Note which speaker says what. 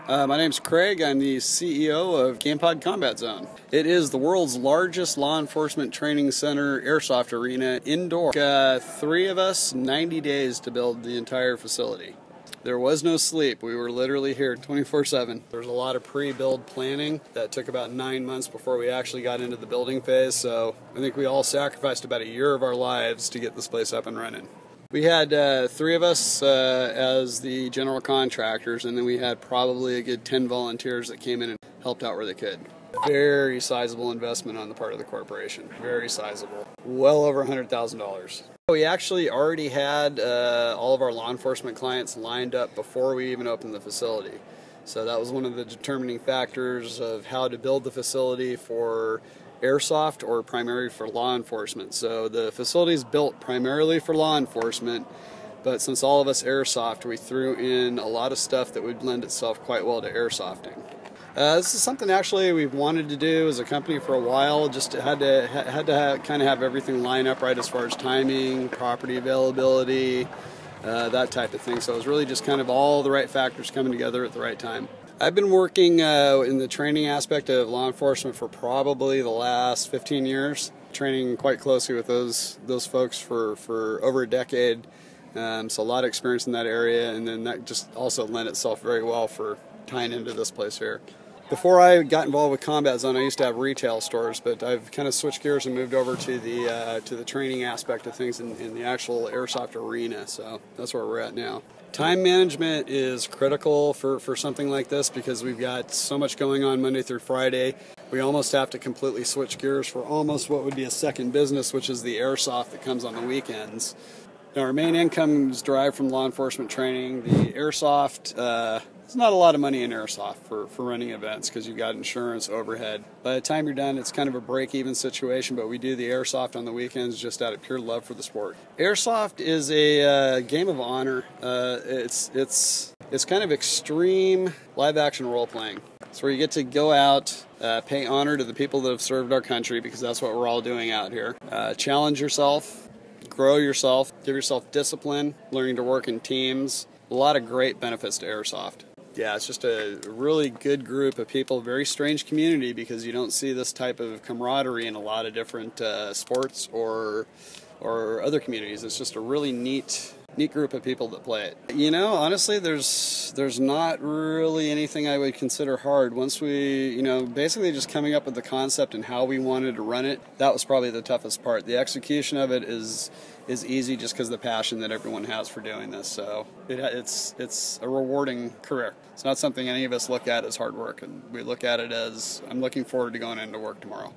Speaker 1: My name's Craig. I'm the CEO of GamePod Combat Zone. It is the world's largest law enforcement training center airsoft arena indoor. Three of us, 90 days to build the entire facility. There was no sleep. We were literally here 24/7. There was a lot of pre-build planning that took about 9 months before we actually got into the building phase, so I think we all sacrificed about a year of our lives to get this place up and running. We had three of us as the general contractors, and then we had probably a good 10 volunteers that came in and helped out where they could. Very sizable investment on the part of the corporation. Very sizable. Well over $100,000. We actually already had all of our law enforcement clients lined up before we even opened the facility. So that was one of the determining factors of how to build the facility for airsoft or primarily for law enforcement. So the facility is built primarily for law enforcement, but since all of us airsoft, we threw in a lot of stuff that would lend itself quite well to airsofting. This is something actually we've wanted to do as a company for a while. Just had to kind of have everything line up right as far as timing, property availability, that type of thing. So it was really just kind of all the right factors coming together at the right time. I've been working in the training aspect of law enforcement for probably the last 15 years, training quite closely with those folks for over a decade. So a lot of experience in that area, and then that just also lent itself very well for tying into this place here. Before I got involved with Combat Zone, I used to have retail stores, but I've kind of switched gears and moved over to the training aspect of things in the actual airsoft arena. So that's where we're at now. Time management is critical for something like this because we've got so much going on Monday through Friday. We almost have to completely switch gears for almost what would be a second business, which is the airsoft that comes on the weekends. Now, our main income is derived from law enforcement training. The airsoft, there's not a lot of money in airsoft for running events because you've got insurance, overhead. By the time you're done, it's kind of a break-even situation, but we do the airsoft on the weekends just out of pure love for the sport. Airsoft is a game of honor. It's kind of extreme live-action role-playing. It's where you get to go out, pay honor to the people that have served our country, because that's what we're all doing out here. Challenge yourself, grow yourself, give yourself discipline, learning to work in teams. A lot of great benefits to airsoft. Yeah, it's just a really good group of people, very strange community because you don't see this type of camaraderie in a lot of different sports or other communities. It's just a really neat group of people that play it. You know, honestly, there's not really anything I would consider hard. Once we, basically just coming up with the concept and how we wanted to run it, that was probably the toughest part. The execution of it is easy just because of the passion that everyone has for doing this. So it's a rewarding career. It's not something any of us look at as hard work, and we look at it as, I'm looking forward to going into work tomorrow.